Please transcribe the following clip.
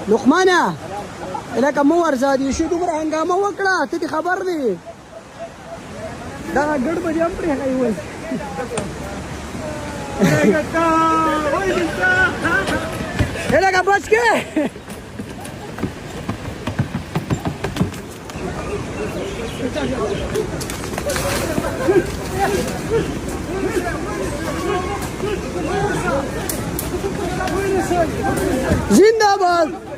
لقمانه لکه مو ورزادي شو دومره هنګامه وکړه ته دې خبر دی دا ګډ به دې هم پرېښی وای لکه بچ کې زنده‌باد